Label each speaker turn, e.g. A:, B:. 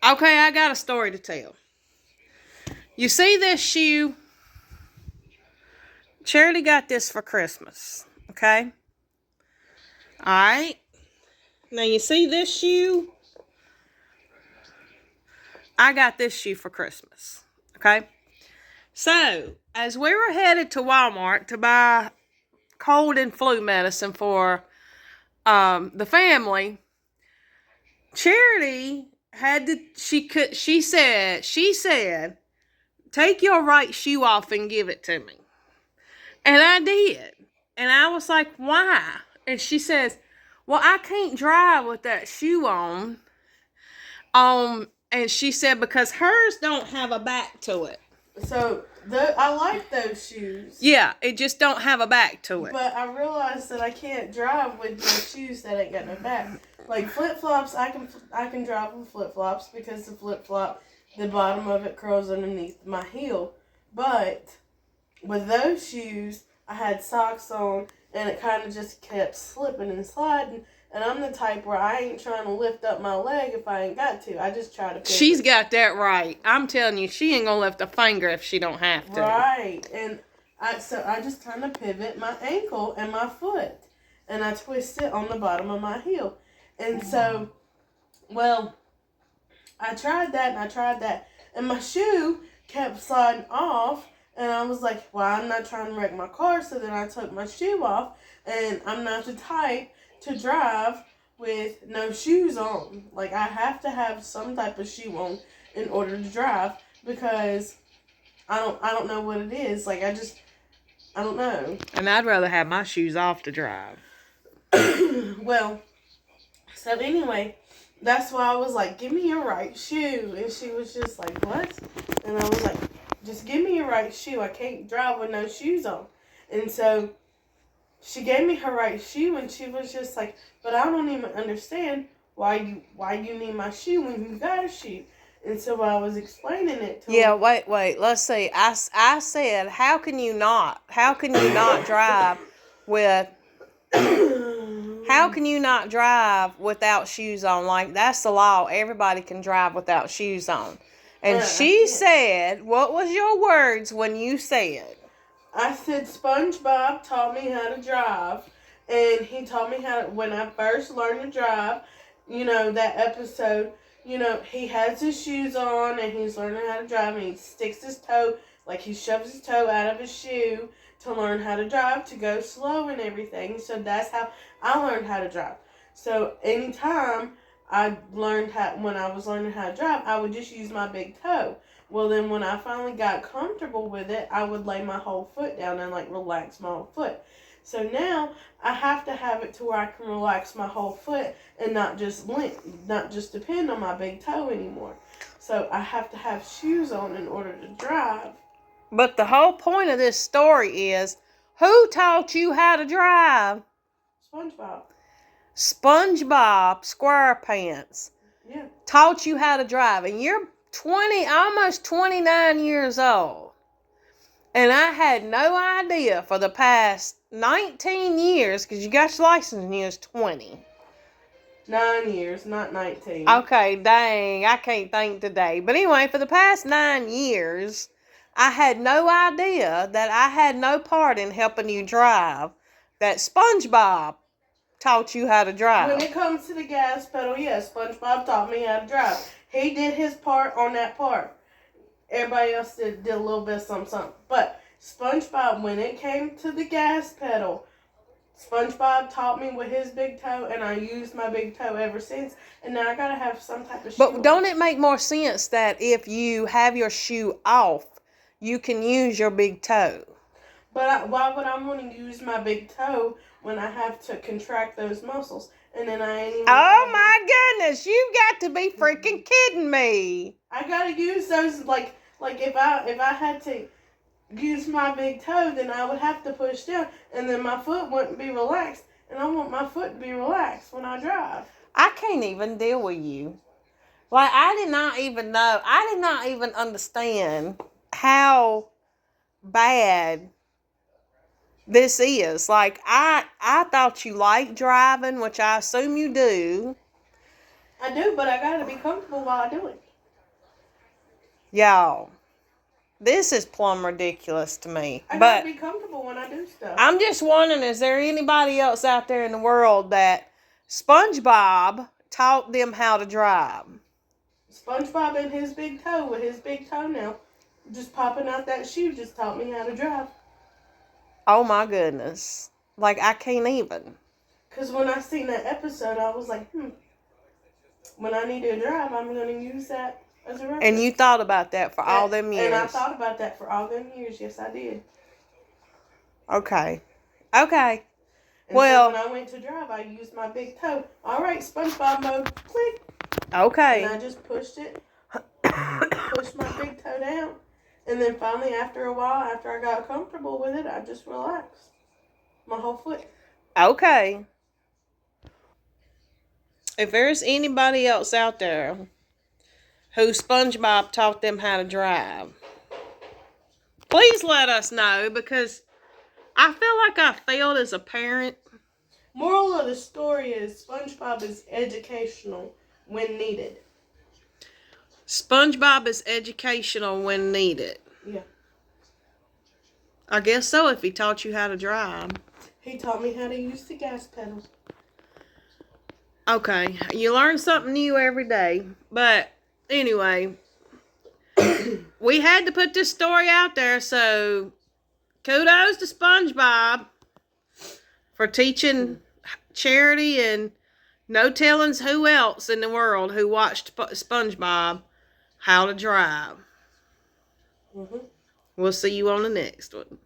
A: Okay, I got a story to tell. You see this shoe? Charity got this for Christmas. Okay? Alright. Now you see this shoe? I got this shoe for Christmas. Okay? So, as we were headed to Walmart to buy cold and flu medicine for the family, Charity had to, she said, take your right shoe off and give it to me. And I did. And I was like, why? And she says, well, I can't drive with that shoe on. And she said, because hers don't have a back to it.
B: So, I like those shoes.
A: Yeah, it just don't have a back to it.
B: But I realized that I can't drive with those shoes that ain't got no back. Like flip-flops, I can drive with flip-flops because the flip-flop, the bottom of it curls underneath my heel. But with those shoes, I had socks on, and it kind of just kept slipping and sliding. And I'm the type where I ain't trying to lift up my leg if I ain't got to. I just try to pivot.
A: She's got that right. I'm telling you, she ain't gonna lift a finger if she don't have to.
B: Right. And I just kind of pivot my ankle and my foot. And I twist it on the bottom of my heel. And so, well, I tried that. And my shoe kept sliding off. And I was like, well, I'm not trying to wreck my car. So then I took my shoe off. And I'm not the type to drive with no shoes on. Like, I have to have some type of shoe on in order to drive because I don't know what it is. Like, I don't know.
A: And I'd rather have my shoes off to drive.
B: Well, so anyway, that's why I was like, give me your right shoe. And she was just like, what? And I was like, just give me your right shoe. I can't drive with no shoes on. And so she gave me her right shoe, and she was just like, but I don't even understand why you need my shoe when you got a shoe. And so I was explaining it to her.
A: Yeah, wait. Let's see. I said, how can you not drive with, how can you not drive without shoes on? Like, that's the law. Everybody can drive without shoes on. And she said, what was your words when you said?
B: I said, Spongebob taught me how to drive, and he taught me how to, when I first learned to drive, that episode, he has his shoes on, and he's learning how to drive, and he sticks his toe, like he shoves his toe out of his shoe to learn how to drive, to go slow and everything. So that's how I learned how to drive. So anytime when I was learning how to drive, I would just use my big toe. Well, then when I finally got comfortable with it, I would lay my whole foot down and relax my whole foot. So now I have to have it to where I can relax my whole foot and not just depend on my big toe anymore. So I have to have shoes on in order to drive.
A: But the whole point of this story is, who taught you how to drive?
B: SpongeBob.
A: SpongeBob SquarePants.
B: Yeah.
A: Taught you how to drive, and you're almost 29 years old. And I had no idea for the past 19 years, because you got your license when you was 20.
B: 9 years, not 19.
A: Okay, dang, I can't think today. But anyway, for the past 9 years, I had no idea that I had no part in helping you drive, that SpongeBob taught you how to drive.
B: When it comes to the gas pedal, yes, SpongeBob taught me how to drive. He did his part on that part. Everybody else did a little bit of something. But SpongeBob, when it came to the gas pedal, SpongeBob taught me with his big toe, and I used my big toe ever since. And now I gotta have some type of shoe.
A: But don't it make more sense that if you have your shoe off, you can use your big toe?
B: But why would I want to use my big toe when I have to contract those muscles? And then I ain't even...
A: Oh my goodness, you've got to be freaking kidding me.
B: I gotta use those, like if I had to use my big toe, then I would have to push down, and then my foot wouldn't be relaxed, and I want my foot to be relaxed when I drive.
A: I can't even deal with you. Like, I did not even understand how bad this is. Like, I thought you liked driving, which I assume you do.
B: I do, but I gotta be comfortable while I do it.
A: Y'all, this is plumb ridiculous to me.
B: I
A: but
B: gotta be comfortable when I do stuff.
A: I'm just wondering, is there anybody else out there in the world that SpongeBob taught them how to drive?
B: SpongeBob and his big toe with his big toenail just popping out that shoe just taught me how to drive.
A: Oh my goodness. Like, I can't even.
B: Because when I seen that episode, I was like, when I need to drive, I'm going to use that as a reference.
A: And you thought about that for all them years.
B: And I thought about that for all them years. Yes, I did.
A: Okay.
B: And
A: Well,
B: so when I went to drive, I used my big toe. All right, SpongeBob mode, click.
A: okay.
B: And I just pushed it, pushed my big toe down. And then finally, after a while, after I got comfortable with it, I just relaxed my whole foot.
A: Okay. If there's anybody else out there who SpongeBob taught them how to drive, please let us know, because I feel like I failed as a parent.
B: Moral of the story is SpongeBob is educational when needed.
A: SpongeBob is educational when needed.
B: Yeah.
A: I guess so, if he taught you how to drive.
B: He taught me how to use the gas pedal.
A: Okay, you learn something new every day. But anyway, we had to put this story out there, so kudos to SpongeBob for teaching Charity and no tellings who else in the world who watched SpongeBob how to drive.
B: Mm-hmm.
A: We'll see you on the next one.